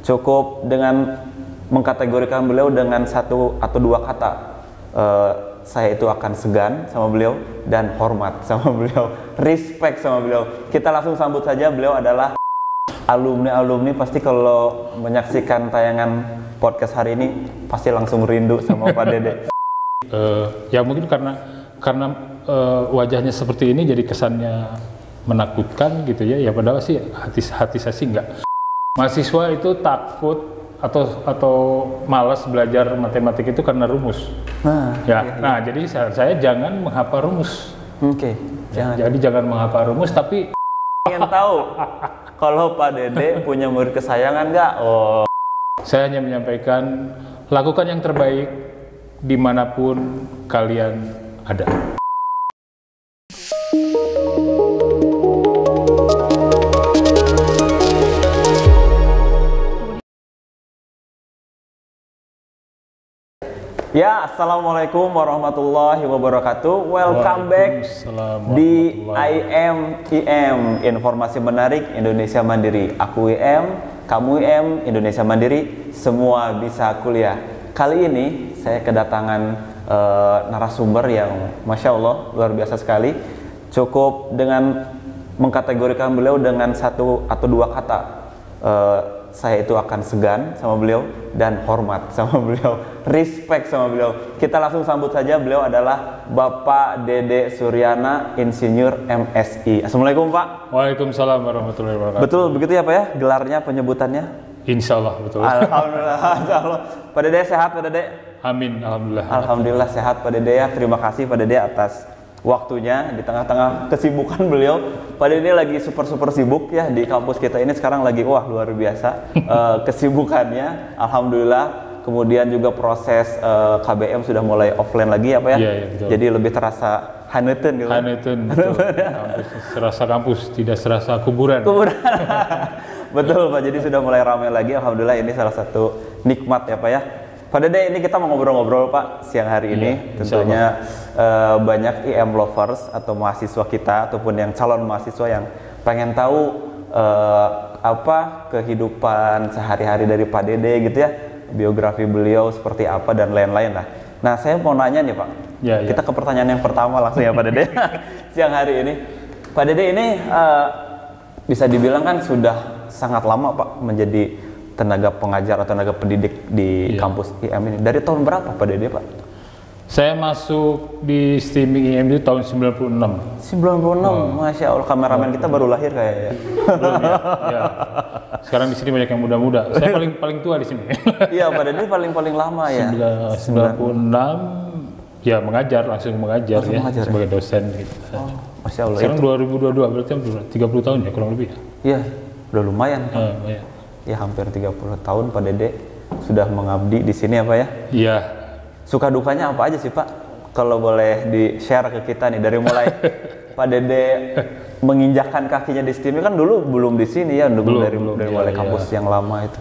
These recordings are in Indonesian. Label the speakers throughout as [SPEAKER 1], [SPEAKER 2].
[SPEAKER 1] Cukup dengan mengkategorikan beliau dengan satu atau dua kata. Saya itu akan segan sama beliau dan hormat sama beliau, respect sama beliau. Kita langsung sambut saja, beliau adalah alumni pasti kalau menyaksikan tayangan podcast hari ini pasti langsung rindu sama Pak Dede.
[SPEAKER 2] Ya mungkin karena wajahnya seperti ini jadi kesannya menakutkan gitu ya. Ya padahal sih hati saya sih enggak. Mahasiswa itu takut atau malas belajar matematik itu karena rumus. Nah, jadi saya jangan menghafal rumus.
[SPEAKER 1] Oke.
[SPEAKER 2] Jadi jangan menghafal rumus, tapi
[SPEAKER 1] ingin tahu kalau Pak Dede punya murid kesayangan nggak? Oh.
[SPEAKER 2] Saya hanya menyampaikan lakukan yang terbaik dimanapun kalian ada.
[SPEAKER 1] Ya, assalamualaikum warahmatullahi wabarakatuh. Welcome back di IM Informasi Menarik Indonesia Mandiri. Aku IM, kamu IM, Indonesia Mandiri, semua bisa kuliah. Kali ini saya kedatangan narasumber yang Masya Allah luar biasa sekali. Cukup dengan mengkategorikan beliau dengan satu atau dua kata. Saya itu akan segan sama beliau dan hormat sama beliau, respect sama beliau. Kita langsung sambut saja, beliau adalah Bapak Dede Suryana, Insinyur MSI. Assalamualaikum Pak.
[SPEAKER 2] Waalaikumsalam warahmatullahi wabarakatuh.
[SPEAKER 1] Betul begitu ya Pak ya, gelarnya, penyebutannya?
[SPEAKER 2] Insya Allah betul.
[SPEAKER 1] Alhamdulillah, Insya Allah. Pak Dede sehat Pak Dede?
[SPEAKER 2] Amin, alhamdulillah.
[SPEAKER 1] Alhamdulillah sehat Pak Dede ya. Terima kasih Pak Dede atas waktunya di tengah-tengah kesibukan beliau. Pak Dede lagi super sibuk ya di kampus kita ini sekarang, lagi wah luar biasa kesibukannya. Alhamdulillah. Kemudian juga proses KBM sudah mulai offline lagi ya Pak ya.
[SPEAKER 2] Iya, betul.
[SPEAKER 1] Jadi lebih terasa haneuten gitu.
[SPEAKER 2] Haneuten, betul. Kampus, serasa kampus, tidak serasa kuburan.
[SPEAKER 1] Betul Pak. Jadi sudah mulai ramai lagi. Alhamdulillah, ini salah satu nikmat ya Pak ya. Pak Dede, ini kita mau ngobrol-ngobrol Pak siang hari ini. Tentunya banyak IM lovers atau mahasiswa kita ataupun yang calon mahasiswa yang pengen tahu apa kehidupan sehari-hari dari Pak Dede gitu ya, biografi beliau seperti apa dan lain-lain lah. Nah, saya mau nanya nih Pak. Kita ke pertanyaan yang pertama langsung ya Pak Dede. Siang hari ini Pak Dede ini bisa dibilang kan sudah sangat lama Pak menjadi tenaga pengajar atau tenaga pendidik di kampus IM ini. Dari tahun berapa Pak Dede Pak?
[SPEAKER 2] Saya masuk di streaming IM itu tahun 96.
[SPEAKER 1] 96, Masya Allah, kameramen kita baru lahir kayaknya.
[SPEAKER 2] Ya. Sekarang di sini banyak yang muda-muda. Saya paling tua di sini.
[SPEAKER 1] Iya, Pak Dede paling lama ya.
[SPEAKER 2] 96 ya langsung mengajar sebagai dosen gitu.
[SPEAKER 1] Oh, Masya Allah.
[SPEAKER 2] Sekarang 2022 berarti 30 tahun ya kurang lebih ya.
[SPEAKER 1] Iya, udah lumayan. Ya hampir 30 tahun Pak Dede sudah mengabdi di sini ya Pak ya?
[SPEAKER 2] Iya.
[SPEAKER 1] Suka dukanya apa aja sih Pak? Kalau boleh di-share ke kita nih, dari mulai Pak Dede menginjakkan kakinya di STIMI, kan dulu belum di sini ya, dari mulai kampus yang lama itu.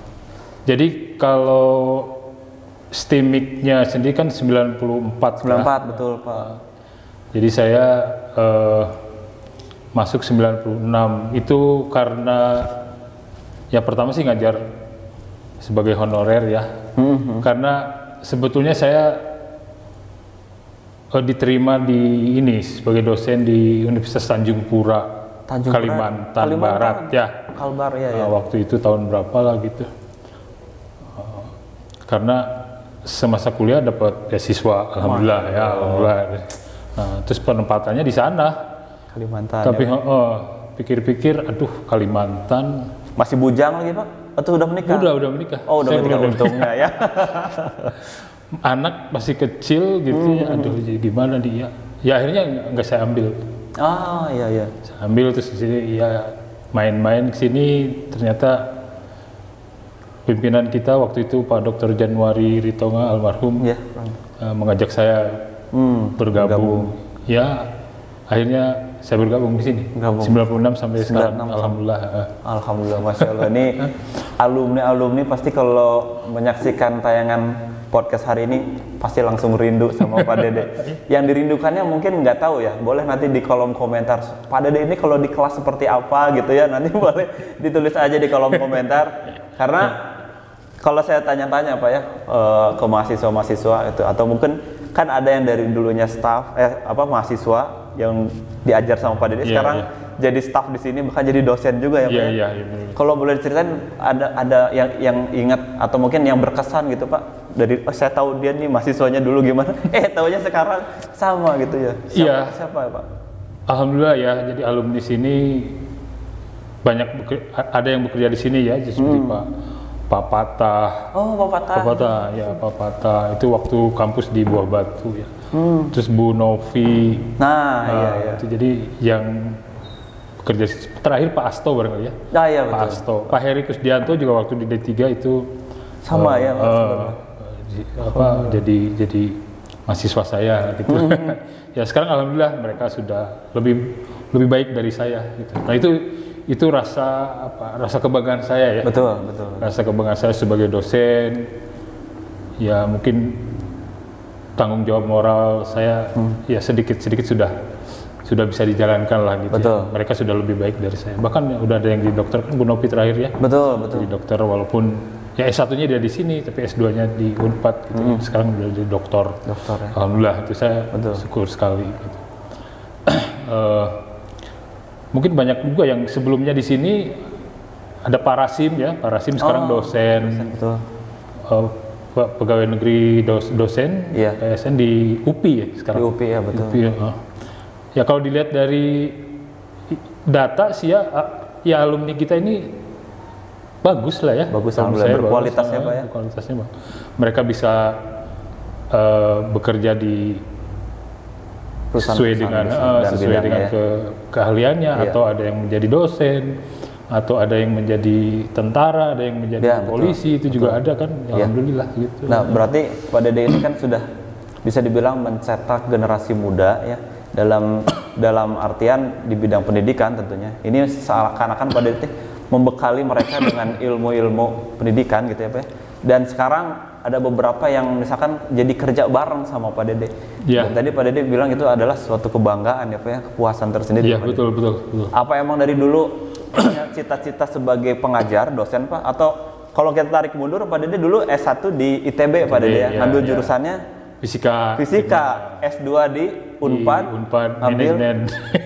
[SPEAKER 2] Jadi kalau STIMIK-nya sendiri kan 94.
[SPEAKER 1] 94 betul Pak.
[SPEAKER 2] Jadi saya masuk 96 itu karena ya pertama sih ngajar sebagai honorer ya, karena sebetulnya saya diterima di ini sebagai dosen di Universitas Tanjung Pura, Kalimantan Barat ya.
[SPEAKER 1] Kalbar ya.
[SPEAKER 2] Waktu itu tahun berapa lah gitu, karena semasa kuliah dapat beasiswa, alhamdulillah ya, alhamdulillah. Terus penempatannya di sana
[SPEAKER 1] Kalimantan.
[SPEAKER 2] Tapi pikir-pikir, aduh Kalimantan.
[SPEAKER 1] Masih bujang lagi Pak? Atau udah menikah?
[SPEAKER 2] Udah menikah.
[SPEAKER 1] Oh, udah menikah untungnya ya.
[SPEAKER 2] Anak masih kecil gitu ya, aduh gimana dia. Ya akhirnya nggak saya ambil.
[SPEAKER 1] Ah iya.
[SPEAKER 2] Saya ambil terus di sini ya main-main ke sini, ternyata pimpinan kita waktu itu Pak Dr. Januari Ritonga almarhum mengajak saya bergabung. Ya akhirnya saya bergabung di sini. 96 sampai sekarang. Alhamdulillah.
[SPEAKER 1] Alhamdulillah, Masya Allah. Ini alumni pasti kalau menyaksikan tayangan podcast hari ini pasti langsung rindu sama Pak Dede. Yang dirindukannya mungkin nggak tahu ya. Boleh nanti di kolom komentar, Pak Dede ini kalau di kelas seperti apa gitu ya. Nanti boleh ditulis aja di kolom komentar. Karena Kalau saya tanya-tanya Pak ya ke mahasiswa-mahasiswa itu, atau mungkin kan ada yang dari dulunya staff mahasiswa yang diajar sama Pak Dede sekarang jadi staff di sini, bahkan jadi dosen juga ya Pak.
[SPEAKER 2] Iya.
[SPEAKER 1] Kalau boleh diceritain ada yang ingat atau mungkin yang berkesan gitu Pak, dari saya tahu dia nih mahasiswanya dulu gimana, taunya sekarang sama gitu ya. Siapa ya Pak?
[SPEAKER 2] Alhamdulillah ya, jadi alumni sini banyak ada yang bekerja di sini ya, seperti Pak Patah.
[SPEAKER 1] Oh, Pak Patah.
[SPEAKER 2] Pak Patah itu waktu kampus di Buah Batu ya. Terus Bu Novi.
[SPEAKER 1] Iya.
[SPEAKER 2] Itu jadi yang bekerja terakhir Pak Asto barangkali ya.
[SPEAKER 1] Iya
[SPEAKER 2] Pak
[SPEAKER 1] betul.
[SPEAKER 2] Asto. Pak Heri Kusdianto juga waktu di D3 itu
[SPEAKER 1] sama ya.
[SPEAKER 2] Jadi mahasiswa saya gitu. Ya sekarang alhamdulillah mereka sudah lebih baik dari saya gitu. Nah itu rasa kebanggaan saya ya.
[SPEAKER 1] Betul.
[SPEAKER 2] Rasa kebanggaan saya sebagai dosen, ya mungkin tanggung jawab moral saya ya sedikit sudah bisa dijalankan lah gitu.
[SPEAKER 1] Betul.
[SPEAKER 2] Ya. Mereka sudah lebih baik dari saya. Bahkan udah ada yang di dokter kan, Bu Novi terakhir ya.
[SPEAKER 1] Betul.
[SPEAKER 2] Di dokter walaupun ya S1-nya dia di sini, tapi S2-nya di Unpad gitu. Sekarang udah di dokter.
[SPEAKER 1] Dokter ya.
[SPEAKER 2] Alhamdulillah itu saya syukur sekali gitu. Mungkin banyak juga yang sebelumnya di sini ada Pak Rasim ya. Pak Rasim sekarang dosen.
[SPEAKER 1] Betul.
[SPEAKER 2] Pegawai negeri dosen PSN di UPI ya sekarang.
[SPEAKER 1] Di UPI ya betul.
[SPEAKER 2] UPI, ya kalau dilihat dari data sih ya alumni kita ini bagus lah ya.
[SPEAKER 1] Bagus, alhamdulillah, berkualitas ya Pak ya.
[SPEAKER 2] Berkualitasnya Pak. Mereka bisa bekerja di sesuai dengan keahliannya, atau ada yang menjadi dosen, atau ada yang menjadi tentara, ada yang menjadi polisi, itu juga ada kan. Alhamdulillah gitu.
[SPEAKER 1] Nah berarti Pak Dede ini kan sudah bisa dibilang mencetak generasi muda ya, dalam artian di bidang pendidikan tentunya. Ini seakan-akan Pak Dede membekali mereka dengan ilmu-ilmu pendidikan gitu ya Pak. Dan sekarang ada beberapa yang misalkan jadi kerja bareng sama Pak Dede. Dan tadi Pak Dede bilang itu adalah suatu kebanggaan ya Pak ya, kepuasan tersendiri.
[SPEAKER 2] Iya betul.
[SPEAKER 1] Apa emang dari dulu punya cita-cita sebagai pengajar, dosen Pak? Atau kalau kita tarik mundur, Pak Dede dulu S1 di ITB Pak Dede ya, ngambil jurusannya Fisika, S2 di Unpad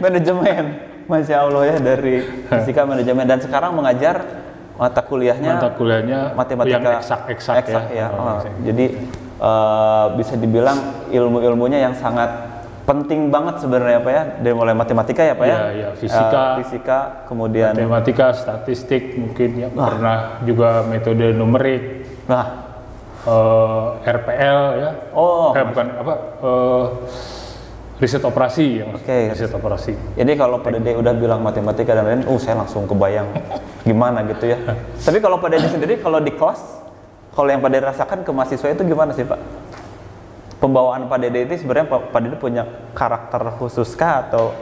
[SPEAKER 1] manajemen. Masya Allah ya, dari fisika manajemen, dan sekarang mengajar mata kuliahnya matematika
[SPEAKER 2] yang eksak ya.
[SPEAKER 1] Jadi bisa dibilang ilmu-ilmunya yang sangat penting banget sebenarnya Pak ya, dari mulai matematika ya Pak ya.
[SPEAKER 2] Iya,
[SPEAKER 1] fisika, kemudian
[SPEAKER 2] matematika, statistik mungkin ya, pernah juga metode numerik. RPL ya. Riset operasi ya. Riset operasi.
[SPEAKER 1] Jadi kalau Pak Dede udah bilang matematika dan lain, saya langsung kebayang gimana gitu ya. Tapi kalau Pak Dede sendiri kalau di kelas, kalau yang Pak Dede rasakan ke mahasiswa itu gimana sih Pak? Pembawaan Pak Dede itu sebenarnya Pak Dede punya karakter khusus kah atau?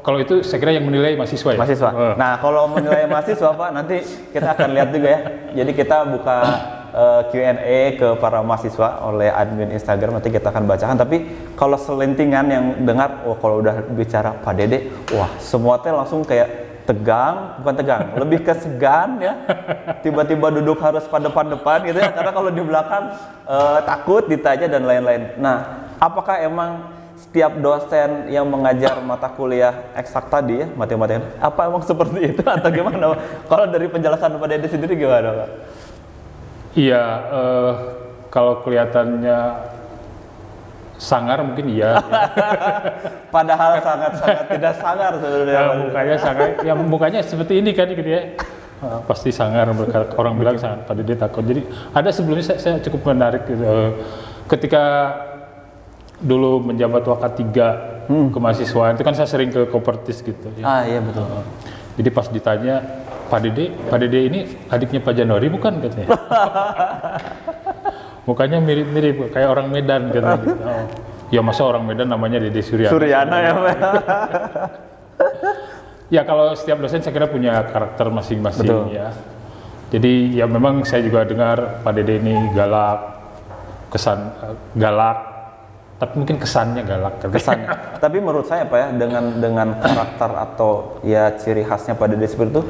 [SPEAKER 2] Kalau itu saya kira yang menilai mahasiswa ya.
[SPEAKER 1] Mahasiswa. Nah kalau menilai mahasiswa Pak, nanti kita akan lihat juga ya. Jadi kita buka Q&A ke para mahasiswa oleh admin Instagram, nanti kita akan bacakan. Tapi kalau selentingan yang dengar, kalau udah bicara Pak Dede, semua teh langsung kayak bukan tegang, lebih ke segan ya. Tiba-tiba duduk harus pada depan gitu ya, karena kalau di belakang takut ditanya dan lain-lain. Nah, apakah emang setiap dosen yang mengajar mata kuliah eksak tadi ya, matematika, apa emang seperti itu atau gimana? Kalau dari penjelasan Pak Dede sendiri gimana Pak?
[SPEAKER 2] Iya, kalau kelihatannya sangar mungkin iya.
[SPEAKER 1] Padahal sangat-sangat tidak sangar sebenarnya.
[SPEAKER 2] Mukanya sangar, ya mukanya seperti ini kan gitu ya. Pasti sangar, orang bilang sangat. Pak Dede takut. Jadi ada sebelumnya saya cukup menarik gitu. Ketika dulu menjabat Waka3 kemahasiswaan itu kan saya sering ke Kopertis gitu ya.
[SPEAKER 1] Iya betul.
[SPEAKER 2] Jadi pas ditanya, Pak Dede ini adiknya Pak Januari bukan katanya. Mukanya mirip-mirip kayak orang Medan katanya gitu. Ya masa orang Medan namanya Dede Suryana
[SPEAKER 1] ya Pak.
[SPEAKER 2] Ya kalau setiap dosen saya kira punya karakter masing-masing ya. Jadi ya memang saya juga dengar Pak Dede ini galak, tapi mungkin kesannya galak.
[SPEAKER 1] Tapi menurut saya Pak ya, dengan karakter atau ya ciri khasnya Pak Dede seperti itu,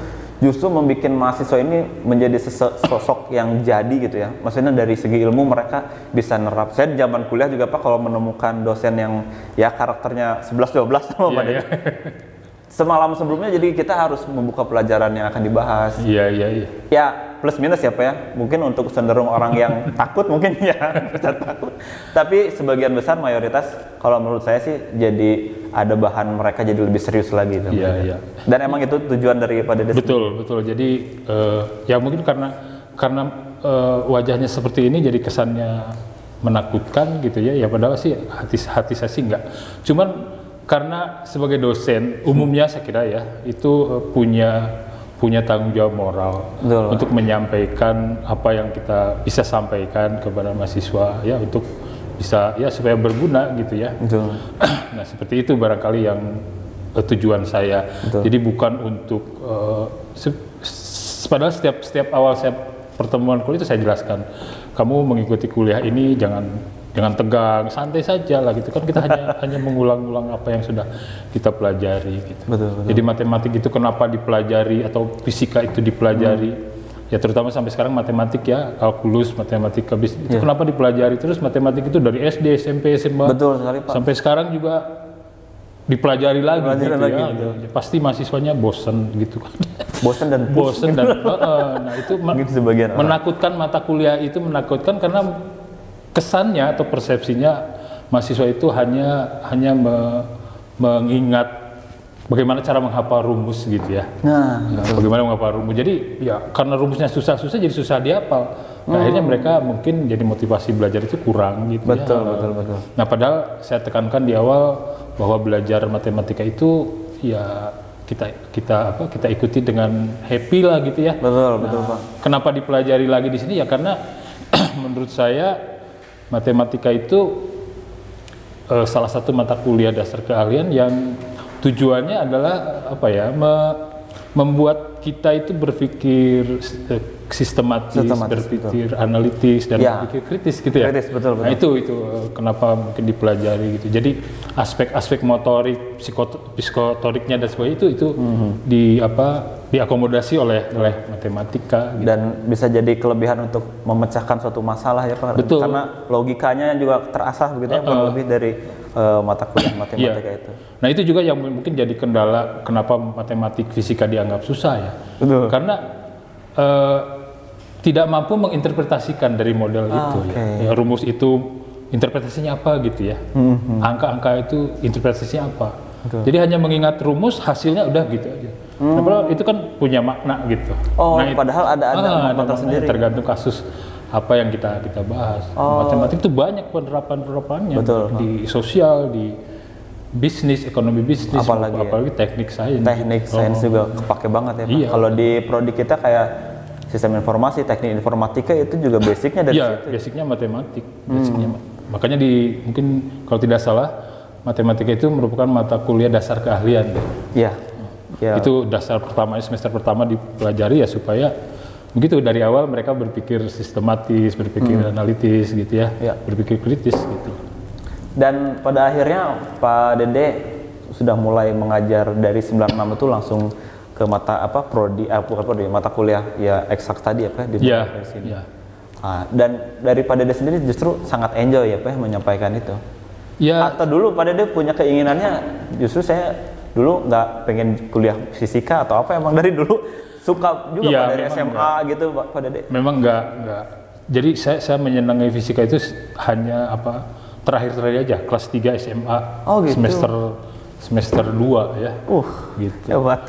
[SPEAKER 1] justru membuat mahasiswa ini menjadi sosok yang jadi gitu ya. Maksudnya dari segi ilmu mereka bisa nerap. Saya di zaman kuliah juga Pak kalau menemukan dosen yang ya karakternya 11-12 sama Pak Dede. Semalam sebelumnya jadi kita harus membuka pelajaran yang akan dibahas.
[SPEAKER 2] Iya.
[SPEAKER 1] Ya plus minus ya Pak ya. Mungkin untuk cenderung orang yang takut mungkin ya takut. Tapi sebagian besar mayoritas kalau menurut saya sih jadi ada bahan mereka jadi lebih serius lagi.
[SPEAKER 2] Iya.
[SPEAKER 1] Dan emang itu tujuan daripada
[SPEAKER 2] Betul. Jadi ya mungkin karena wajahnya seperti ini jadi kesannya menakutkan gitu ya. Ya padahal sih hati saya sih enggak. Cuman karena sebagai dosen umumnya saya kira ya itu punya tanggung jawab moral untuk menyampaikan apa yang kita bisa sampaikan kepada mahasiswa ya untuk bisa ya supaya berguna gitu ya. Nah seperti itu barangkali yang tujuan saya. Jadi bukan untuk padahal setiap awal saya pertemuan kuliah itu saya jelaskan kamu mengikuti kuliah ini jangan tegang, santai saja lah gitu kan, kita hanya mengulang-ulang apa yang sudah kita pelajari gitu.
[SPEAKER 1] Betul.
[SPEAKER 2] Jadi matematik itu kenapa dipelajari atau fisika itu dipelajari ya terutama sampai sekarang matematik ya, kalkulus, matematika bisnis itu kenapa dipelajari terus gitu dari SD, SMP, SMA.
[SPEAKER 1] Betul sekali Pak.
[SPEAKER 2] Sampai sekarang juga dipelajari lagi gitu. Pasti mahasiswanya bosen gitu kan.
[SPEAKER 1] Bosen dan
[SPEAKER 2] nah itu menakutkan, mata kuliah itu menakutkan karena kesannya atau persepsinya mahasiswa itu hanya mengingat bagaimana cara menghafal rumus gitu ya. Bagaimana menghafal rumus. Jadi ya karena rumusnya susah-susah jadi susah dihafal. Akhirnya mereka mungkin jadi motivasi belajar itu kurang gitu.
[SPEAKER 1] Betul.
[SPEAKER 2] Nah padahal saya tekankan di awal bahwa belajar matematika itu ya kita ikuti dengan happy lah gitu ya.
[SPEAKER 1] Betul Pak.
[SPEAKER 2] Kenapa dipelajari lagi di sini ya karena menurut saya matematika itu salah satu mata kuliah dasar keahlian yang tujuannya adalah apa ya membuat kita itu berpikir sistematis, berpikir analitis dan berpikir kritis gitu ya.
[SPEAKER 1] Betul.
[SPEAKER 2] Nah itu kenapa mungkin dipelajari gitu. Jadi aspek-aspek motorik, psikotoriknya dan sebagainya itu diakomodasi oleh matematika gitu.
[SPEAKER 1] Dan bisa jadi kelebihan untuk memecahkan suatu masalah ya Pak.
[SPEAKER 2] Betul.
[SPEAKER 1] Karena logikanya juga terasah begitu lebih dari mata kuliah matematika itu.
[SPEAKER 2] Nah itu juga yang mungkin jadi kendala kenapa matematik fisika dianggap susah ya. Betul. Karena tidak mampu menginterpretasikan dari model itu ya. Rumus itu interpretasinya apa gitu ya. Angka-angka itu interpretasinya apa. Jadi hanya mengingat rumus hasilnya udah gitu aja. Nah, itu kan punya makna gitu.
[SPEAKER 1] Nah, padahal ada makna sendiri.
[SPEAKER 2] Tergantung kasus apa yang kita bahas. Matematik itu banyak penerapannya di sosial, di bisnis, ekonomi bisnis, apalagi teknik sains.
[SPEAKER 1] Teknik sains juga kepake banget ya Pak. Kalau di prodi kita kayak sistem informasi, teknik informatika itu juga basicnya dari situ.
[SPEAKER 2] Basicnya matematik. Makanya mungkin kalau tidak salah matematika itu merupakan mata kuliah dasar keahlian.
[SPEAKER 1] Iya.
[SPEAKER 2] Itu dasar pertama, semester pertama dipelajari ya supaya begitu dari awal mereka berpikir sistematis, berpikir analitis gitu ya, berpikir kritis gitu.
[SPEAKER 1] Dan pada akhirnya Pak Dede sudah mulai mengajar dari 96 itu langsung ke mata mata kuliah ya eksak tadi apa di sini. Dan dari Pak Dede sendiri justru sangat enjoy ya Pak menyampaikan itu. Atau dulu Pak Dede punya keinginannya justru saya dulu nggak pengen kuliah fisika atau apa, emang dari dulu suka juga Pak dari SMA gitu Pak Dede? Memang
[SPEAKER 2] enggak. Jadi saya menyenangi fisika itu hanya terakhir aja kelas 3 SMA semester 2 ya. Gitu.
[SPEAKER 1] Hebat.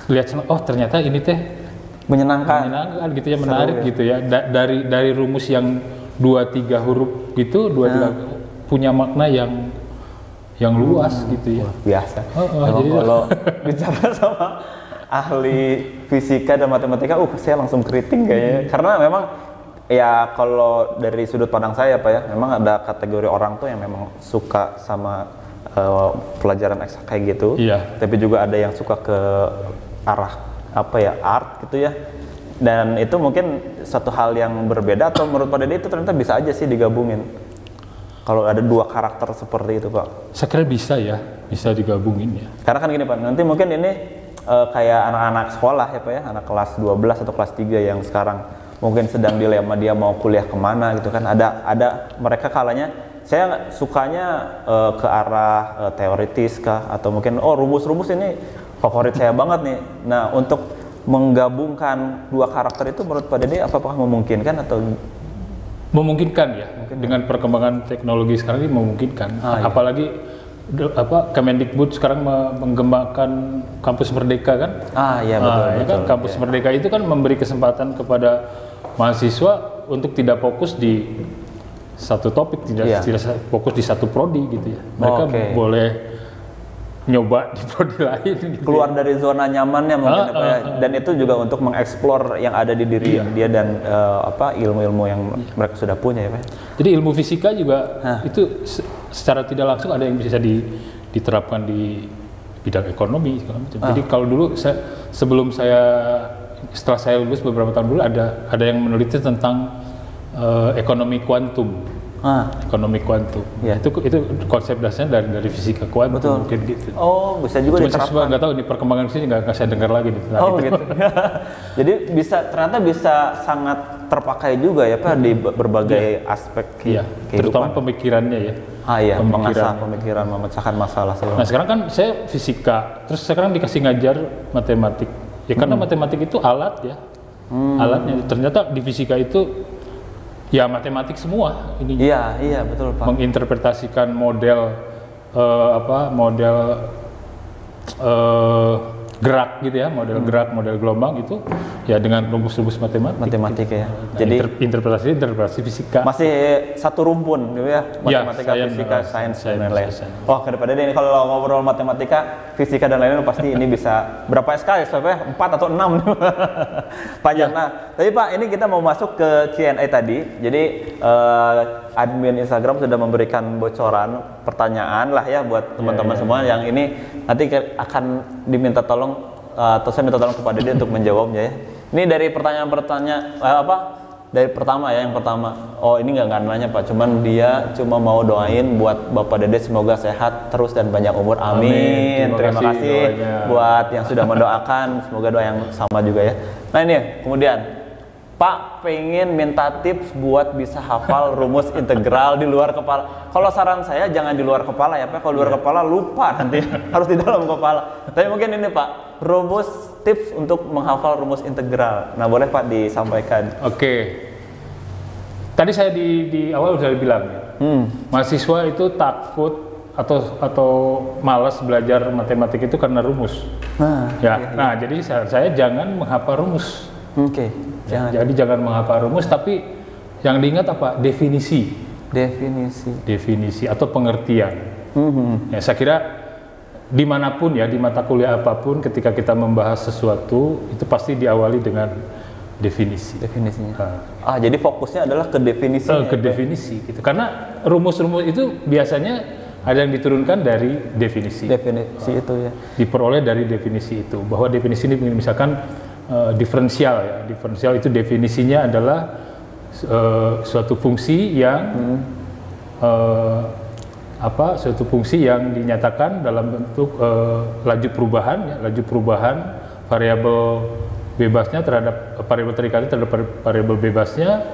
[SPEAKER 2] Lihat ternyata ini teh menyenangkan gitu ya, menarik gitu ya. Dari rumus yang 2-3 huruf gitu, 2-3 punya makna yang luas gitu ya.
[SPEAKER 1] Biasa. Jadi kalau bicara sama ahli fisika dan matematika, saya langsung keriting kayaknya. Karena memang ya kalau dari sudut pandang saya Pak ya, memang ada kategori orang tuh yang memang suka sama pelajaran eksak kayak gitu. Tapi juga ada yang suka ke arah art gitu ya. Dan itu mungkin satu hal yang berbeda, atau menurut Pak Dede itu ternyata bisa aja sih digabungin. Kalau ada dua karakter seperti itu Pak.
[SPEAKER 2] Saya kira bisa digabungin ya.
[SPEAKER 1] Karena kan gini Pak, nanti mungkin ini kayak anak-anak sekolah ya Pak ya, anak kelas 12 atau kelas 3 yang sekarang mungkin sedang dilema dia mau kuliah kemana gitu kan, ada mereka kalanya saya sukanya ke arah teoritis kah, atau mungkin rumus-rumus ini favorit saya banget nih. Nah, untuk menggabungkan dua karakter itu menurut Pak Dede apakah memungkinkan atau
[SPEAKER 2] memungkinkan ya? Dengan perkembangan teknologi sekarang ini memungkinkan. Apalagi Kemendikbud sekarang mengembangkan kampus merdeka kan?
[SPEAKER 1] Iya betul,
[SPEAKER 2] ya
[SPEAKER 1] betul.
[SPEAKER 2] Kan? Kampus merdeka itu kan memberi kesempatan kepada mahasiswa untuk tidak fokus di satu topik, tidak fokus di satu prodi gitu ya. Mereka boleh nyoba di prodi lain gitu.
[SPEAKER 1] Keluar dari zona nyamannya mungkin dan itu juga untuk mengeksplor yang ada di diri dia dan ilmu-ilmu yang mereka sudah punya ya Pak.
[SPEAKER 2] Jadi ilmu fisika juga itu secara tidak langsung ada yang bisa diterapkan di bidang ekonomi segala macam. Jadi kalau dulu setelah saya lulus beberapa tahun dulu ada yang meneliti tentang ekonomi kuantum. Ekonomi kuantum. Itu konsep dasarnya dari fisika kuantum mungkin gitu.
[SPEAKER 1] Bisa juga diterapkan.
[SPEAKER 2] Cuma saya nggak tahu di perkembangan sini nggak saya dengar lagi nih.
[SPEAKER 1] Gitu. Jadi ternyata bisa sangat terpakai juga ya Pak di berbagai aspek kehidupan.
[SPEAKER 2] Terutama pemikirannya ya.
[SPEAKER 1] Mengasah pemikiran, memecahkan masalah.
[SPEAKER 2] Nah sekarang kan saya fisika, terus sekarang dikasih ngajar matematik. Ya karena matematik itu alat ya. Alatnya. Ternyata di fisika itu ya matematik semua ini.
[SPEAKER 1] Iya betul Pak.
[SPEAKER 2] Menginterpretasikan model gerak gitu ya, model gerak, model gelombang itu ya dengan rumus-rumus matematik
[SPEAKER 1] gitu. Ya.
[SPEAKER 2] Jadi interpretasi fisika.
[SPEAKER 1] Masih satu rumpun gitu ya, matematika, fisika, sains dan lain-lain. Kedepannya ini kalau ngobrol matematika, fisika dan lain-lain pasti ini bisa berapa SKS Pak? 4 atau 6 panjang. Nah, tapi Pak, ini kita mau masuk ke Q&A tadi. Jadi admin Instagram sudah memberikan bocoran pertanyaan lah ya buat teman-teman semua yang ini nanti akan diminta tolong atau saya minta tolong kepada dia untuk menjawabnya ya. Ini dari pertanyaan-pertanyaan dari pertama ya, yang pertama. Ini nggak nanya Pak, cuman dia cuma mau doain buat Bapak Dede semoga sehat terus dan panjang umur. Amin. Terima kasih buat yang sudah mendoakan, semoga doa yang sama juga ya. Nah ini kemudian Pak pengen minta tips buat bisa hafal rumus integral di luar kepala. Kalau saran saya jangan di luar kepala ya Pak, kalau di luar kepala lupa nanti harus di dalam kepala. Tapi mungkin ini Pak, rumus tips untuk menghafal rumus integral. Nah boleh Pak disampaikan.
[SPEAKER 2] Tadi saya di awal sudah bilang ya, mahasiswa itu takut atau malas belajar matematik itu karena rumus. Nah jadi saya jangan menghafal rumus. Jadi jangan menghafal rumus, tapi yang diingat apa? Definisi atau pengertian. Ya, saya kira dimanapun ya, di mata kuliah apapun, ketika kita membahas sesuatu itu pasti diawali dengan definisinya.
[SPEAKER 1] Jadi fokusnya adalah ke definisi.
[SPEAKER 2] Definisi gitu. Karena rumus-rumus itu biasanya ada yang diturunkan dari definisi.
[SPEAKER 1] Itu ya.
[SPEAKER 2] Diperoleh dari definisi itu. Bahwa definisi ini misalkan diferensial ya. Diferensial itu definisinya adalah suatu fungsi yang suatu fungsi yang dinyatakan dalam bentuk laju perubahan variabel bebasnya terhadap variabel terikatnya terhadap variabel bebasnya,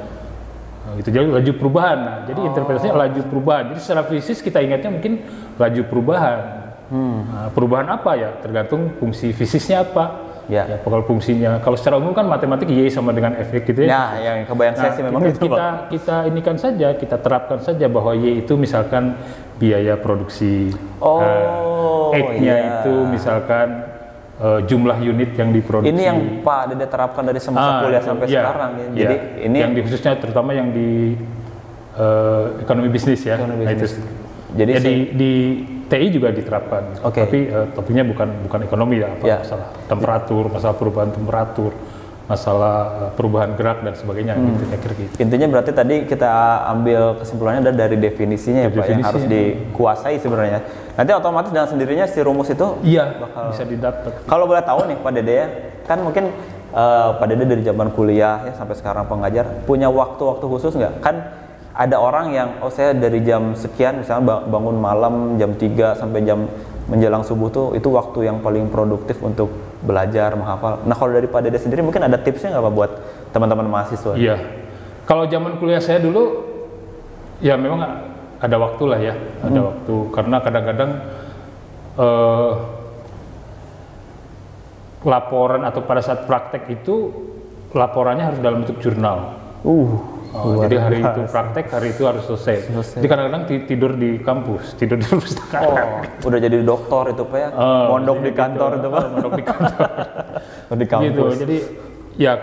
[SPEAKER 2] itu jadi laju perubahan. Nah, jadi interpretasinya laju perubahan. Jadi secara fisik kita ingatnya mungkin laju perubahan. Perubahan apa ya? Tergantung fungsi fisiknya apa. Ya, kalau fungsinya, kalau secara umum kan matematik Y sama dengan Fx gitu ya.
[SPEAKER 1] Yang kebayang saya sih memang itu
[SPEAKER 2] kita inikan saja, kita terapkan saja bahwa Y itu misalkan biaya produksi, X-nya itu misalkan jumlah unit yang diproduksi.
[SPEAKER 1] Ini yang Pak Dede terapkan dari semasa kuliah sampai sekarang ya. Jadi ini
[SPEAKER 2] yang khususnya terutama yang di ekonomi bisnis ya. Jadi di TI juga diterapkan, tapi topiknya bukan ekonomi ya, masalah temperatur, masalah perubahan temperatur, masalah perubahan gerak dan sebagainya. Gitu.
[SPEAKER 1] Intinya berarti tadi kita ambil kesimpulannya dari definisinya ya Pak, yang harus dikuasai sebenarnya. Nanti otomatis dengan sendirinya si rumus itu
[SPEAKER 2] bakal bisa didapat.
[SPEAKER 1] Kalau boleh tahu nih Pak Dede ya, kan mungkin Pak Dede dari zaman kuliah ya sampai sekarang pengajar, punya waktu-waktu khusus nggak? Kan ada orang yang saya dari jam sekian misalnya bangun malam jam 3 sampai jam menjelang subuh tuh itu waktu yang paling produktif untuk belajar, menghafal. Nah, kalau dari Pak Dede sendiri mungkin ada tipsnya nggak Pak buat teman-teman mahasiswa?
[SPEAKER 2] Iya. Kalau zaman kuliah saya dulu, ya memang ada waktu lah ya, ada waktu. Karena kadang-kadang laporan atau pada saat praktek itu laporannya harus dalam bentuk jurnal. Jadi hari itu praktek, hari itu harus selesai. Jadi kadang-kadang tidur di kampus, tidur di perpustakaan.
[SPEAKER 1] Udah jadi dokter itu Pak ya? Mondok di kantor itu Pak?
[SPEAKER 2] Mondok di kantor.
[SPEAKER 1] Di kampus.
[SPEAKER 2] Gitu, jadi ya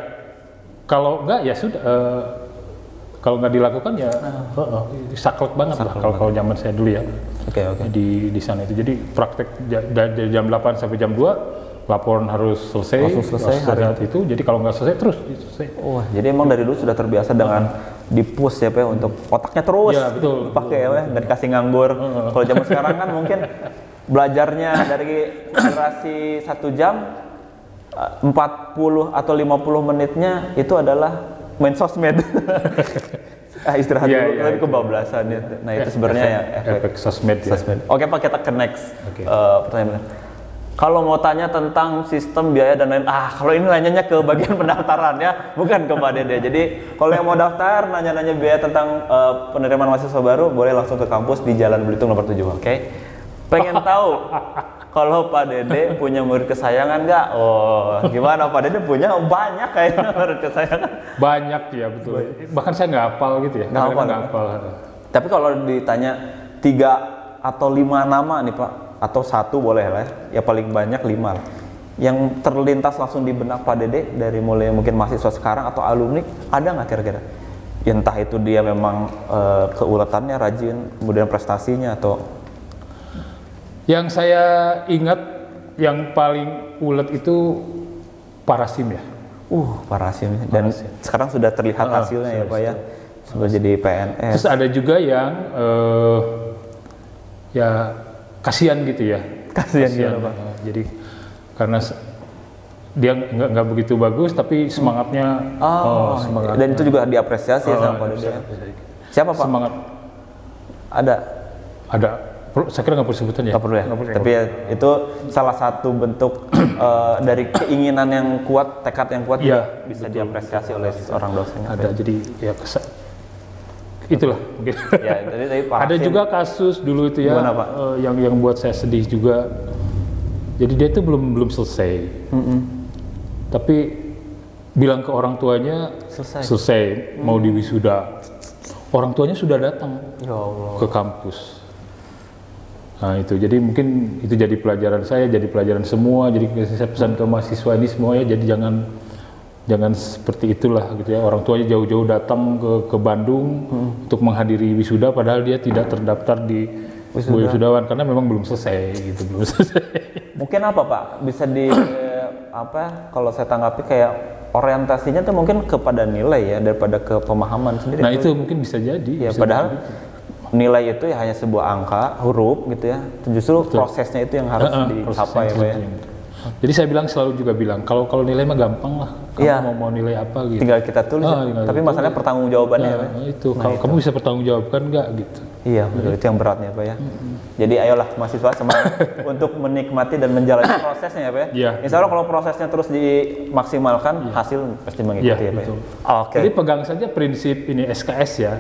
[SPEAKER 2] kalau enggak ya sudah, kalau nggak dilakukan ya saklek banget lah kalau zaman saya dulu ya.
[SPEAKER 1] Oke.
[SPEAKER 2] Di sana itu. Jadi praktek dari jam 8 sampai jam 2 laporan harus selesai hari itu. Jadi kalau nggak selesai terus selesai.
[SPEAKER 1] Jadi emang dari dulu sudah terbiasa dengan di-push ya Pak untuk otaknya terus dipakai ya Pak, nggak dikasih nganggur. Kalau zaman sekarang kan mungkin belajarnya dari durasi 1 jam 40 atau 50 menitnya itu adalah main sosmed. Istirahat dulu, tapi kebablasan itu. Nah itu sebenarnya ya
[SPEAKER 2] efek sosmed.
[SPEAKER 1] Oke Pak, kita ke next pertanyaan. Kalau mau tanya tentang sistem biaya dan lain, kalau ini nanyanya ke bagian pendaftaran ya, bukan ke Pak Dede. Jadi kalau yang mau daftar, nanya-nanya biaya tentang penerimaan mahasiswa baru, boleh langsung ke kampus di Jalan Belitung nomor 7, oke? Pengen tahu kalau Pak Dede punya murid kesayangan nggak? Gimana Pak Dede punya banyak kayaknya murid kesayangan.
[SPEAKER 2] Banyak ya, betul. Bahkan saya nggak hafal gitu ya. Nggak hafal.
[SPEAKER 1] Tapi kalau ditanya 3 atau 5 nama nih Pak, atau 1 boleh lah ya paling banyak 5 lah. Yang terlintas langsung di benak Pak Dede dari mulai mungkin mahasiswa sekarang atau alumni, ada nggak kira-kira? Ya, entah itu dia memang keuletannya rajin, kemudian prestasinya atau...
[SPEAKER 2] Yang saya ingat yang paling ulet itu Parasim ya.
[SPEAKER 1] Parasim. Dan sekarang sudah terlihat hasilnya ya Pak ya. Sudah jadi PNS.
[SPEAKER 2] Terus ada juga yang ya kasihan gitu ya.
[SPEAKER 1] Kasihan Pak.
[SPEAKER 2] Jadi karena dia nggak begitu bagus tapi semangatnya semangat.
[SPEAKER 1] Dan itu juga diapresiasi sama Pak Dede. Siapa Pak?
[SPEAKER 2] Semangat.
[SPEAKER 1] Ada.
[SPEAKER 2] Saya kira nggak perlu sebutan ya.
[SPEAKER 1] Nggak perlu ya. Tapi ya, itu salah satu bentuk dari keinginan yang kuat, tekad yang kuat ya, bisa diapresiasi oleh seorang dosen.
[SPEAKER 2] Ada. Jadi ya itulah mungkin.
[SPEAKER 1] Ya, jadi
[SPEAKER 2] ada juga kasus dulu itu ya.
[SPEAKER 1] Gimana, Pak?
[SPEAKER 2] Yang buat saya sedih juga. Jadi dia itu belum selesai. Tapi bilang ke orang tuanya selesai mau diwisuda. Orang tuanya sudah datang ke kampus. Nah itu, jadi mungkin itu jadi pelajaran saya, jadi pelajaran semua. Jadi saya pesan ke mahasiswa ini semuanya, jadi jangan seperti itulah gitu ya. Orang tuanya jauh-jauh datang ke Bandung untuk menghadiri wisuda, padahal dia tidak terdaftar di wisudawan karena memang belum selesai gitu, belum selesai.
[SPEAKER 1] Mungkin apa Pak? Bisa di kalau saya tanggapi kayak orientasinya tuh mungkin kepada nilai ya daripada ke pemahaman sendiri.
[SPEAKER 2] Nah itu mungkin bisa jadi.
[SPEAKER 1] Ya padahal nilai itu ya hanya sebuah angka, huruf gitu ya. Justru prosesnya itu yang harus dicapai ya Pak ya.
[SPEAKER 2] Jadi saya selalu bilang kalau nilai mah gampang lah. Kamu mau nilai apa gitu.
[SPEAKER 1] Tinggal kita tulis. Tapi masalahnya pertanggungjawabannya ya.
[SPEAKER 2] Itu kalau kamu bisa pertanggungjawabkan nggak gitu.
[SPEAKER 1] Iya, betul, itu yang beratnya Pak ya. Jadi ayolah mahasiswa semangat untuk menikmati dan menjalani prosesnya ya Pak ya. Insya Allah kalau prosesnya terus dimaksimalkan, hasil pasti mengikuti ya Pak ya.
[SPEAKER 2] Oke. Jadi pegang saja prinsip ini SKS ya.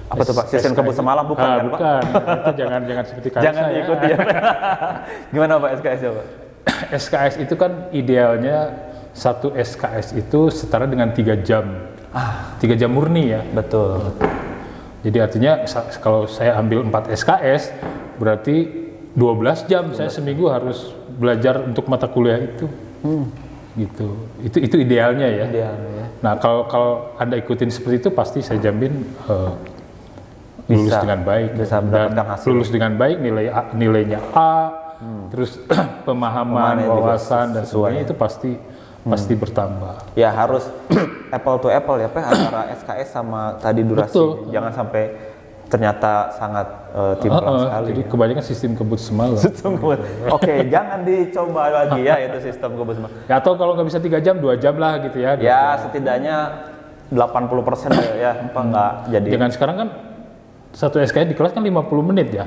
[SPEAKER 1] Apa tuh Pak? Sistem kebut semalam bukan kan Pak?
[SPEAKER 2] Bukan, itu jangan seperti kayak
[SPEAKER 1] jangan diikuti ya. Gimana Pak SKS ya Pak?
[SPEAKER 2] SKS itu kan idealnya satu SKS itu setara dengan 3 jam. 3 jam murni ya.
[SPEAKER 1] Betul.
[SPEAKER 2] Jadi artinya kalau saya ambil 4 SKS berarti 12 jam saya seminggu harus belajar untuk mata kuliah itu. Gitu. Itu idealnya ya. Nah, kalau Anda ikutin seperti itu pasti saya jamin lulus dengan baik.
[SPEAKER 1] Bisa mendapatkan hasil.
[SPEAKER 2] Lulus dengan baik, nilainya A, terus pemahaman, wawasan dan semuanya itu pasti bertambah.
[SPEAKER 1] Ya harus apple to apple ya Pak antara SKS sama tadi durasi.
[SPEAKER 2] Betul.
[SPEAKER 1] Jangan sampai ternyata sangat timpang sekali.
[SPEAKER 2] Jadi kebanyakan sistem kebut semalam.
[SPEAKER 1] Oke, jangan dicoba lagi ya itu sistem kebut semalam.
[SPEAKER 2] Ya, atau kalau nggak bisa 3 jam, 2 jam lah gitu ya.
[SPEAKER 1] Ya setidaknya 80% ya apa nggak jadi.
[SPEAKER 2] Jangan sekarang kan satu SKS di kelas kan 50 menit ya.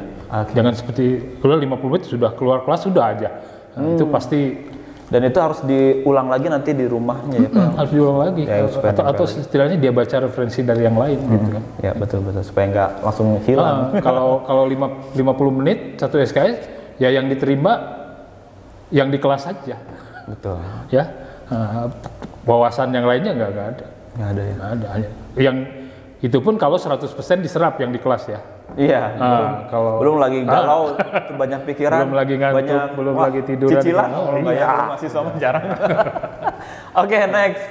[SPEAKER 2] Jangan seperti kalau 50 menit sudah keluar kelas sudah aja. Nah, itu pasti
[SPEAKER 1] Dan itu harus diulang lagi nanti di rumahnya ya Pak?
[SPEAKER 2] Harus diulang lagi.
[SPEAKER 1] Ya,
[SPEAKER 2] atau istilahnya dia baca referensi dari yang lain gitu kan.
[SPEAKER 1] Ya betul supaya nggak langsung hilang.
[SPEAKER 2] Kalau 50 menit satu SKS ya yang diterima yang di kelas saja.
[SPEAKER 1] Betul.
[SPEAKER 2] Ya. Wawasan yang lainnya nggak ada.
[SPEAKER 1] Nggak ada ya.
[SPEAKER 2] Nggak ada. Yang itu pun kalau 100% diserap yang di kelas ya.
[SPEAKER 1] Iya. Belum lagi galau, banyak pikiran.
[SPEAKER 2] Belum lagi ngantuk, belum lagi tiduran.
[SPEAKER 1] Cicilan. Mahasiswa jarang. Oke, next.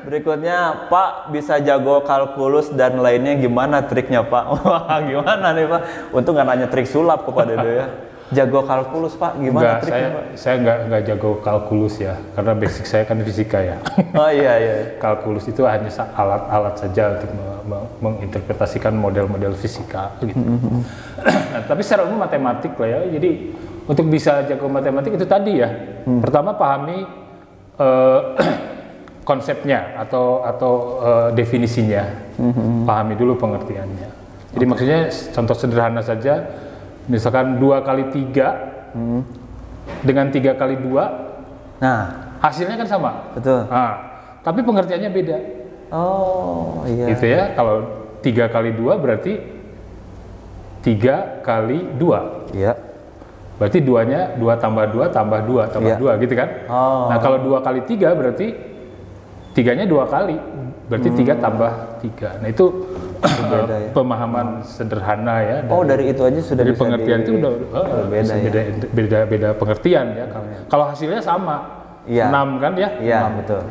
[SPEAKER 1] Berikutnya, Pak bisa jago kalkulus dan lainnya gimana triknya Pak? Wah, gimana nih Pak? Untung nggak nanya trik sulap kepada dia ya. Jago kalkulus Pak, gimana triknya Pak?
[SPEAKER 2] Saya nggak jago kalkulus ya, karena basic saya kan fisika ya.
[SPEAKER 1] Oh iya.
[SPEAKER 2] Kalkulus itu hanya alat-alat saja untuk menginterpretasikan model-model fisika gitu. Nah, tapi secara umum matematik lah ya. Jadi untuk bisa jago matematik itu tadi ya. Pertama pahami konsepnya atau definisinya. Pahami dulu pengertiannya. Jadi maksudnya contoh sederhana saja. Misalkan 2 kali 3 dengan 3 kali 2,
[SPEAKER 1] nah
[SPEAKER 2] hasilnya kan sama.
[SPEAKER 1] Betul.
[SPEAKER 2] Nah, tapi pengertiannya beda.
[SPEAKER 1] Oh iya.
[SPEAKER 2] Gitu ya, kalau 3 kali 2 berarti 3 kali 2.
[SPEAKER 1] Iya.
[SPEAKER 2] Berarti 2-nya 2 tambah 2 tambah 2 tambah 2 gitu kan. Nah kalau 2 kali 3 berarti 3-nya 2 kali. Berarti 3 tambah 3. Nah itu beda, ya? Pemahaman sederhana ya.
[SPEAKER 1] Dari itu aja sudah
[SPEAKER 2] dari
[SPEAKER 1] bisa
[SPEAKER 2] pengertian itu udah beda pengertian ya. Kalau hasilnya sama, 6 kan ya?
[SPEAKER 1] Iya betul.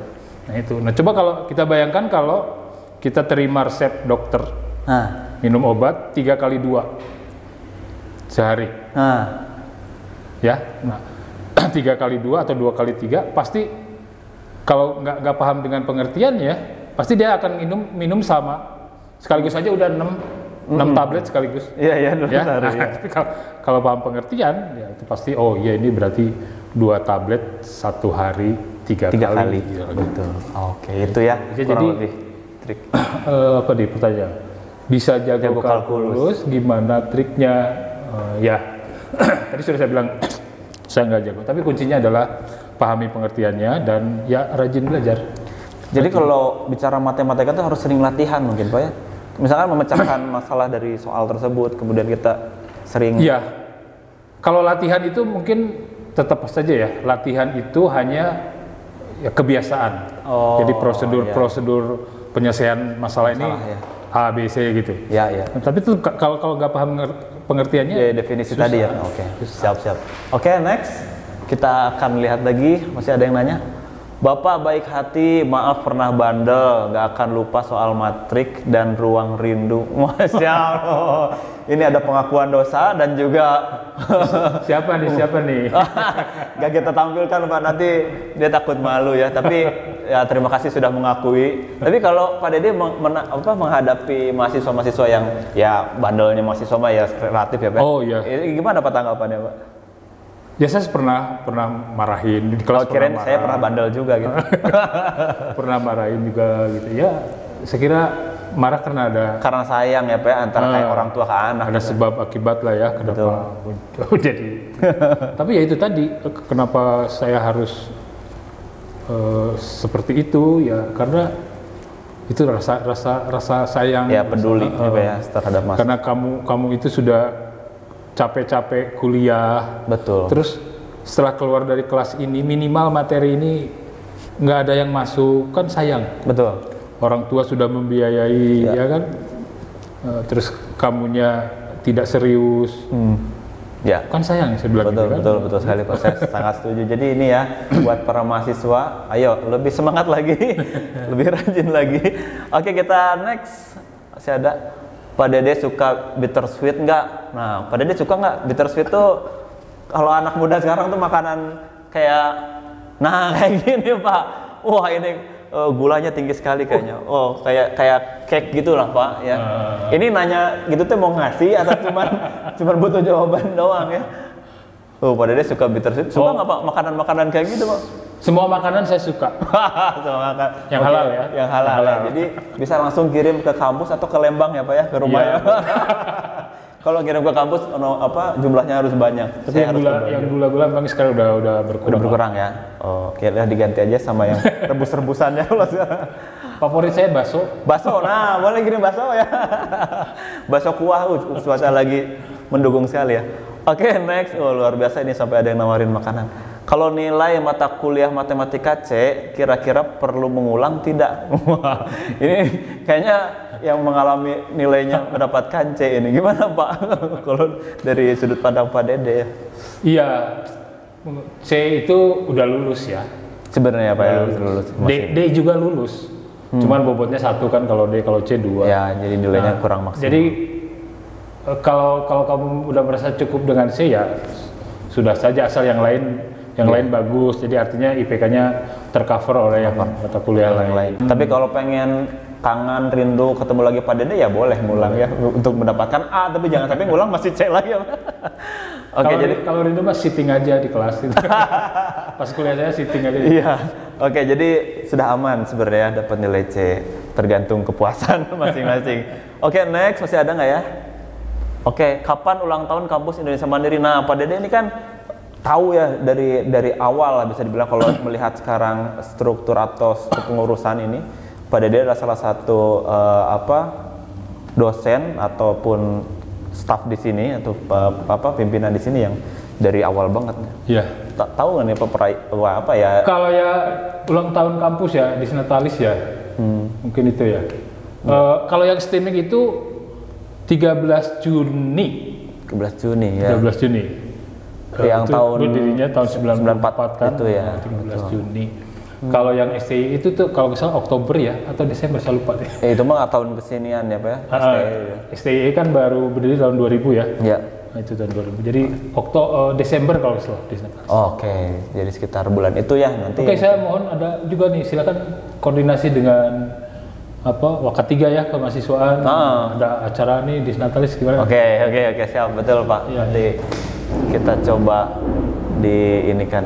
[SPEAKER 2] Nah itu. Nah coba kalau kita bayangkan kalau kita terima resep dokter, minum obat 3 kali 2 sehari. Ya, nah 3 kali 2 atau 2 kali 3 pasti kalau nggak paham dengan pengertiannya, pasti dia akan minum sama. Sekaligus aja udah 6 tablet sekaligus.
[SPEAKER 1] Iya,
[SPEAKER 2] ya. Tapi kalau paham pengertian, ya itu pasti ini berarti 2 tablet 1 hari 3 kali.
[SPEAKER 1] Ya, gitu. Oke, itu ya.
[SPEAKER 2] Jadi
[SPEAKER 1] lebih trik.
[SPEAKER 2] Apa di pertanyaan? Bisa jago kalkulus, gimana triknya? Ya, tadi sudah saya bilang saya nggak jago. Tapi kuncinya adalah pahami pengertiannya dan ya rajin belajar.
[SPEAKER 1] Jadi kalau bicara matematika itu harus sering latihan mungkin Pak ya? Misalkan memecahkan masalah dari soal tersebut, kemudian kita sering...
[SPEAKER 2] Iya, kalau latihan itu mungkin tetap saja ya, latihan itu hanya ya kebiasaan. Jadi prosedur penyelesaian masalah ini
[SPEAKER 1] ya.
[SPEAKER 2] A, B, C gitu.
[SPEAKER 1] Iya.
[SPEAKER 2] Nah, tapi itu kalau nggak paham pengertiannya...
[SPEAKER 1] Ya, definisi susah. Tadi ya? Oke, siap. Oke, next. Kita akan lihat lagi, masih ada yang nanya? Bapak baik hati, maaf pernah bandel, nggak akan lupa soal matrik dan ruang rindu. Masya Allah, ini ada pengakuan dosa dan juga
[SPEAKER 2] siapa nih?
[SPEAKER 1] Gak kita tampilkan Pak, nanti dia takut malu ya. Tapi ya terima kasih sudah mengakui. Tapi kalau Pak Dede menghadapi mahasiswa-mahasiswa yang ya bandelnya mahasiswa ya kreatif ya Pak.
[SPEAKER 2] Oh iya.
[SPEAKER 1] Gimana Pak tanggapannya Pak?
[SPEAKER 2] Ya saya pernah marahin di kelas.
[SPEAKER 1] Kirain saya pernah bandel juga gitu.
[SPEAKER 2] Pernah marahin juga gitu ya. Saya kira marah karena
[SPEAKER 1] sayang ya Pak antara kayak orang tua ke anak.
[SPEAKER 2] Ada sebab akibat lah ya kenapa jadi. Tapi ya itu tadi kenapa saya harus seperti itu ya karena itu rasa sayang
[SPEAKER 1] ya peduli ya terhadap mas.
[SPEAKER 2] Karena kamu itu sudah capek-capek kuliah,
[SPEAKER 1] betul.
[SPEAKER 2] Terus setelah keluar dari kelas ini minimal materi ini nggak ada yang masuk kan sayang.
[SPEAKER 1] Betul.
[SPEAKER 2] Orang tua sudah membiayai ya kan, terus kamunya tidak serius,
[SPEAKER 1] ya kan
[SPEAKER 2] sayang saya bilang.
[SPEAKER 1] Betul,
[SPEAKER 2] gitu, kan?
[SPEAKER 1] betul sekali Pak. Saya sangat setuju. Jadi ini ya buat para mahasiswa, ayo lebih semangat lagi, lebih rajin lagi. Oke kita next masih ada. Pak Dede suka bittersweet nggak? Nah, Pak Dede suka nggak bittersweet tuh? Kalau anak muda sekarang tuh makanan kayak gini Pak. Wah ini gulanya tinggi sekali kayaknya. Oh kayak cake gitulah Pak ya. Ini nanya gitu tuh mau ngasih atau cuman butuh jawaban doang ya? Pak Dede suka bittersweet. Suka nggak Pak makanan-makanan kayak gitu Pak?
[SPEAKER 2] Semua makanan saya suka.
[SPEAKER 1] Semua makanan.
[SPEAKER 2] Yang halal ya.
[SPEAKER 1] Yang halal. Ya. Jadi bisa langsung kirim ke kampus atau ke Lembang ya Pak ya, ke rumah ya. Kalau ngirim ke kampus jumlahnya harus banyak.
[SPEAKER 2] Tapi yang gula-gula memang sekarang udah berkurang.
[SPEAKER 1] Udah berkurang ya. Oh, kira diganti aja sama yang rebus-rebusannya.
[SPEAKER 2] Favorit saya bakso.
[SPEAKER 1] Bakso, nah boleh kirim bakso ya. Bakso kuah, cuaca lagi mendukung sekali ya. Oke, next. Oh, luar biasa ini sampai ada yang nawarin makanan. Kalau nilai mata kuliah matematika C, kira-kira perlu mengulang tidak? Wah, ini kayaknya yang mengalami nilainya mendapatkan C ini. Gimana Pak? Kalau dari sudut pandang Pak Dede ya?
[SPEAKER 2] Iya, C itu udah lulus ya.
[SPEAKER 1] Sebenarnya Pak ya, lulus.
[SPEAKER 2] D juga lulus. Cuman bobotnya 1 kan, kalau D, kalau C 2.
[SPEAKER 1] Ya, jadi nilainya kurang maksimal.
[SPEAKER 2] Jadi kalau kamu udah merasa cukup dengan C ya sudah saja, asal yang lain bagus. Jadi artinya IPK-nya tercover oleh yang mata kuliah lain.
[SPEAKER 1] Tapi kalau pengen kangen, rindu ketemu lagi Pak Dede ya boleh ngulang ya untuk mendapatkan A, tapi jangan sampai ngulang masih C lagi ya. Oke, jadi
[SPEAKER 2] kalau rindu mas sitting aja di kelas itu. Pas kuliah saya sitting aja.
[SPEAKER 1] Iya. Oke, jadi sudah aman sebenarnya dapat nilai C, tergantung kepuasan masing-masing. Oke, next masih ada nggak ya? Oke, kapan ulang tahun kampus Indonesia Mandiri? Nah, Pak Dede ini kan tahu ya dari awal lah bisa dibilang, kalau melihat sekarang struktur atau pengurusan ini, Pak Dede adalah salah satu dosen ataupun staf di sini atau pimpinan di sini yang dari awal banget.
[SPEAKER 2] Iya.
[SPEAKER 1] Tahu nggak nih apa ya?
[SPEAKER 2] Kalau ya ulang tahun kampus ya di Sinatalis ya, mungkin itu ya. Kalau yang STEMIC itu 13 Juni.
[SPEAKER 1] 13 Juni ya.
[SPEAKER 2] 13 Juni.
[SPEAKER 1] Yang
[SPEAKER 2] itu
[SPEAKER 1] tahun
[SPEAKER 2] berdirinya tahun 94 kan.
[SPEAKER 1] Itu ya.
[SPEAKER 2] 13 Juni. Kalau yang STI itu tuh kalau misalnya Oktober ya atau Desember, saya lupa deh.
[SPEAKER 1] Itu mah tahun kesinian ya Pak ya?
[SPEAKER 2] STI kan baru berdiri tahun 2000 ya.
[SPEAKER 1] Iya.
[SPEAKER 2] Nah, itu tahun 2000. Jadi Desember kalau salah Desember.
[SPEAKER 1] Oke, jadi sekitar bulan itu ya nanti.
[SPEAKER 2] Oke, saya mohon ada juga nih, silakan koordinasi dengan Wakatiga ya, kemahasiswaan. Ada acara nih di Sinatalis gimana?
[SPEAKER 1] Oke, siap, betul Pak.
[SPEAKER 2] Ya.
[SPEAKER 1] Nanti kita coba kan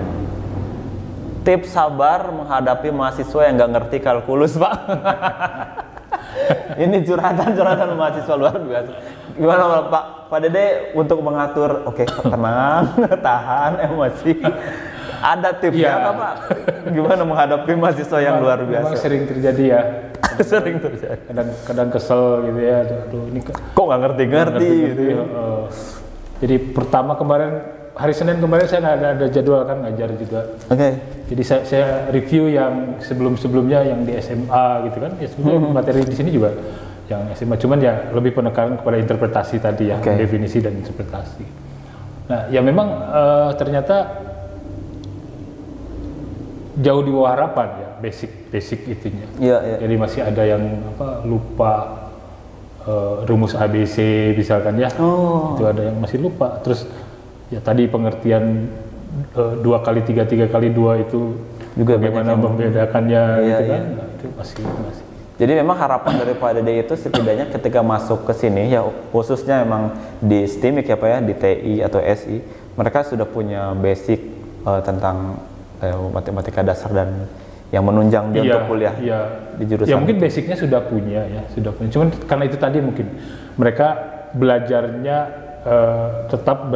[SPEAKER 1] tips sabar menghadapi mahasiswa yang nggak ngerti kalkulus Pak. Ini curhatan mahasiswa luar biasa. Gimana Pak Dede untuk mengatur? Oke, tenang, tahan emosi. Ada tipsnya nggak Pak? Gimana menghadapi mahasiswa yang luar biasa?
[SPEAKER 2] Memang sering terjadi ya.
[SPEAKER 1] Sering terjadi.
[SPEAKER 2] Kadang kesel gitu ya. Aduh, ini
[SPEAKER 1] kok nggak ngerti gitu ya.
[SPEAKER 2] Jadi pertama kemarin hari Senin kemarin saya nggak ada jadwal kan ngajar juga.
[SPEAKER 1] Oke.
[SPEAKER 2] Jadi saya review yang sebelumnya yang di SMA gitu kan. Ya sebenarnya materi di sini juga yang SMA, cuman ya lebih penekanan kepada interpretasi tadi ya, definisi dan interpretasi. Nah, ya memang ternyata jauh di bawah harapan ya, basic itunya.
[SPEAKER 1] Iya.
[SPEAKER 2] Jadi masih ada yang lupa rumus ABC misalkan ya. Itu ada yang masih lupa. Terus ya tadi pengertian 2 kali 3 kali 2 itu juga bagaimana membedakannya gitu kan. Nah, itu masih.
[SPEAKER 1] Jadi memang harapan dari Pak Dede itu setidaknya ketika masuk ke sini ya, khususnya memang di STEMIC ya Pak ya, di TI atau SI, mereka sudah punya basic tentang matematika dasar dan yang menunjang dia untuk kuliah di jurusan.
[SPEAKER 2] Ya mungkin basicnya sudah punya. Cuman karena itu tadi mungkin mereka belajarnya tetap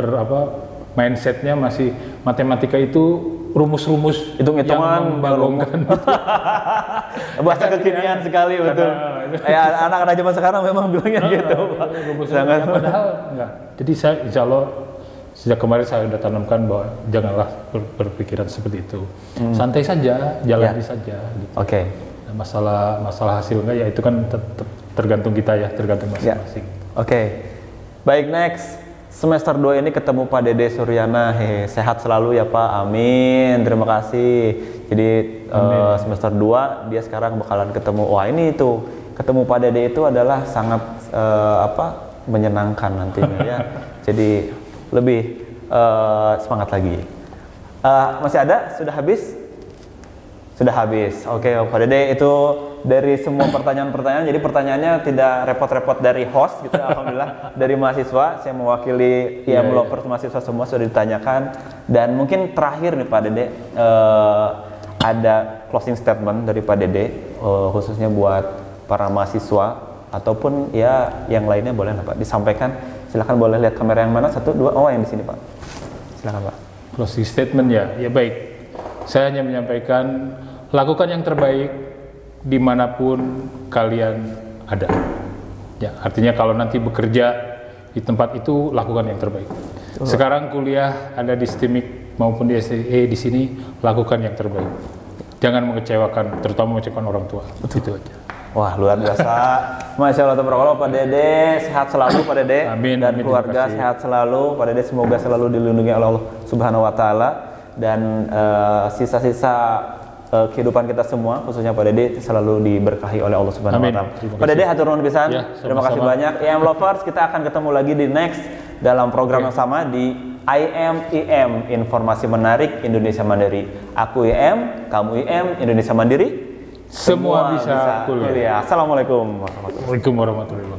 [SPEAKER 2] mindsetnya masih matematika itu rumus-rumus
[SPEAKER 1] hitung-hitungan
[SPEAKER 2] membangunkan.
[SPEAKER 1] Bahasa kekinian sekali betul. Anak-anak zaman sekarang memang bilangnya gitu.
[SPEAKER 2] Padahal enggak. Jadi saya insya Allah sejak kemarin saya sudah tanamkan bahwa janganlah berpikiran seperti itu. Santai saja, jalani saja. Gitu.
[SPEAKER 1] Oke.
[SPEAKER 2] Nah, masalah hasil enggak ya itu kan tergantung kita ya, tergantung masing-masing.
[SPEAKER 1] Oke. Baik, next. Semester 2 ini ketemu Pak Dede Suryana. Sehat selalu ya Pak. Amin. Terima kasih. Jadi semester 2 dia sekarang bakalan ketemu. Wah, ini itu ketemu Pak Dede itu adalah sangat menyenangkan nantinya ya. Jadi lebih semangat lagi. Masih ada? Sudah habis? Sudah habis. Oke, Pak Dede itu dari semua pertanyaan-pertanyaan, jadi pertanyaannya tidak repot-repot dari host gitu, alhamdulillah. Dari mahasiswa, saya mewakili IM Lovers mahasiswa semua sudah ditanyakan. Dan mungkin terakhir nih Pak Dede, ada closing statement dari Pak Dede, khususnya buat para mahasiswa ataupun ya yang lainnya boleh Pak disampaikan Silahkan boleh lihat kamera yang mana, 1, 2, oh yang di sini Pak. Silahkan Pak.
[SPEAKER 2] Closing statement ya baik. Saya hanya menyampaikan lakukan yang terbaik dimanapun kalian ada. Ya, artinya kalau nanti bekerja di tempat itu lakukan yang terbaik. Sekarang kuliah ada di STIMIK maupun di STE di sini lakukan yang terbaik. Jangan mengecewakan, terutama mengecewakan orang tua. Itu aja.
[SPEAKER 1] Wah luar biasa, Masya Allah tabarakallah Pak Dede, sehat selalu Pak Dede.
[SPEAKER 2] Amin,
[SPEAKER 1] dan
[SPEAKER 2] amin,
[SPEAKER 1] keluarga sehat selalu Pak Dede, semoga selalu dilindungi oleh Allah Subhanahu Wa Taala, dan sisa-sisa kehidupan kita semua khususnya Pak Dede selalu diberkahi oleh Allah Subhanahu Wa Taala. Pak Dede hatur nuhun pisan, terima kasih banyak. IM Lovers, kita akan ketemu lagi di next dalam program yang sama di IM Informasi Menarik Indonesia Mandiri. Aku IM, kamu IM, Indonesia Mandiri.
[SPEAKER 2] Semua bisa kuliah.
[SPEAKER 1] Assalamualaikum warahmatullahi wabarakatuh.
[SPEAKER 2] Waalaikumsalam warahmatullahi wabarakatuh.